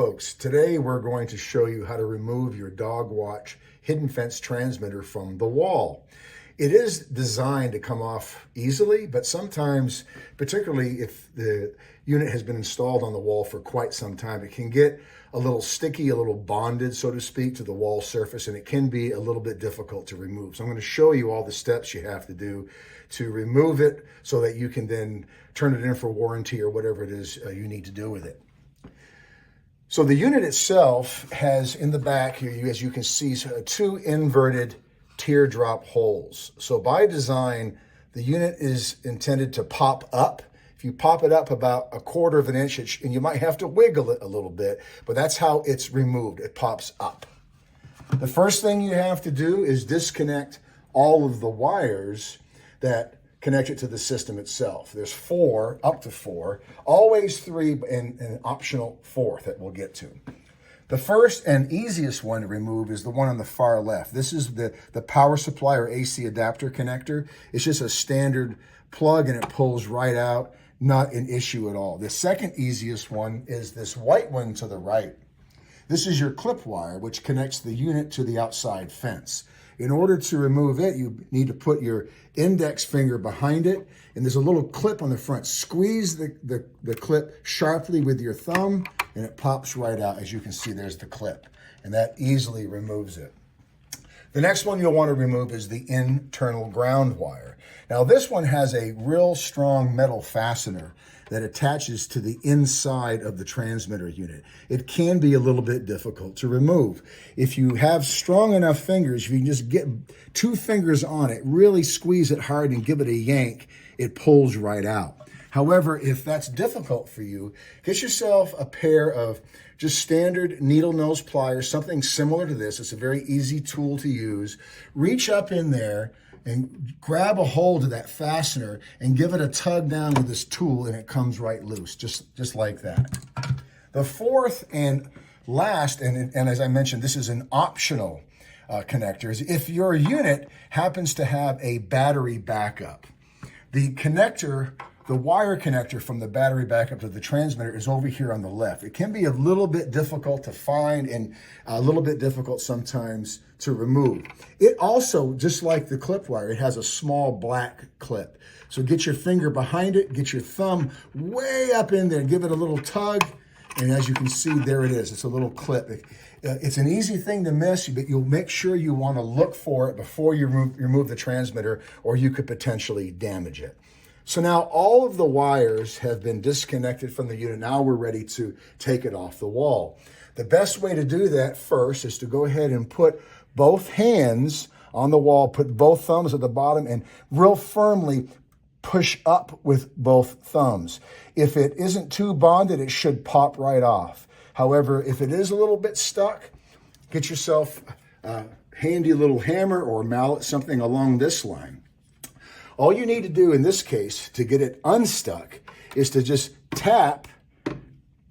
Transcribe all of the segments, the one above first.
folks, today we're going to show you how to remove your DogWatch hidden fence transmitter from the wall. It is designed to come off easily, but sometimes, particularly if the unit has been installed on the wall for quite some time, it can get a little sticky, a little bonded, so to speak, to the wall surface, and it can be a little bit difficult to remove. So I'm going to show you all the steps you have to do to remove it so that you can then turn it in for warranty or whatever it is you need to do with it. So the unit itself has in the back here, as you can see, two inverted teardrop holes. So by design, the unit is intended to pop up. If you pop it up about 1/4 of an inch, and you might have to wiggle it a little bit, but that's how it's removed. It pops up. The first thing you have to do is disconnect all of the wires that connect it to the system itself. There's 4, up to 4, always 3, and an optional 4th that we'll get to. The first and easiest one to remove is the one on the far left. This is the power supply or AC adapter connector. It's just a standard plug and it pulls right out, not an issue at all. The second easiest one is this white one to the right. This is your clip wire, which connects the unit to the outside fence. In order to remove it, you need to put your index finger behind it, and there's a little clip on the front. Squeeze the clip sharply with your thumb, and it pops right out. As you can see, there's the clip, and that easily removes it. The next one you'll want to remove is the internal ground wire. Now, this one has a real strong metal fastener that attaches to the inside of the transmitter unit. It can be a little bit difficult to remove. If you have strong enough fingers, if you can just get 2 fingers on it, really squeeze it hard and give it a yank, it pulls right out. However, if that's difficult for you, get yourself a pair of just standard needle nose pliers, something similar to this. It's a very easy tool to use. Reach up in there and grab a hold of that fastener and give it a tug down with this tool, and it comes right loose, just like that. The fourth and last, and as I mentioned, this is an optional connector, is if your unit happens to have a battery backup. The connector, the wire connector from the battery backup to the transmitter is over here on the left. It can be a little bit difficult to find and a little bit difficult sometimes to remove. It also, just like the clip wire, it has a small black clip. So get your finger behind it, get your thumb way up in there, give it a little tug, and as you can see, there it is. It's a little clip. It's an easy thing to miss, but you'll make sure you want to look for it before you remove the transmitter, or you could potentially damage it. So now all of the wires have been disconnected from the unit. Now we're ready to take it off the wall. The best way to do that first is to go ahead and put both hands on the wall, put both thumbs at the bottom, and real firmly push up with both thumbs. If it isn't too bonded, it should pop right off. However, if it is a little bit stuck, get yourself a handy little hammer or mallet, something along this line. All you need to do in this case to get it unstuck is to just tap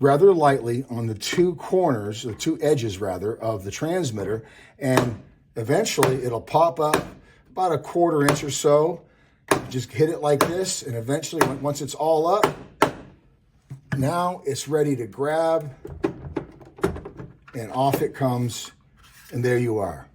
rather lightly on the 2 corners, the 2 edges rather, of the transmitter, and eventually it'll pop up about 1/4 inch or so. Just hit it like this, and eventually, once it's all up, now it's ready to grab, and off it comes, and there you are.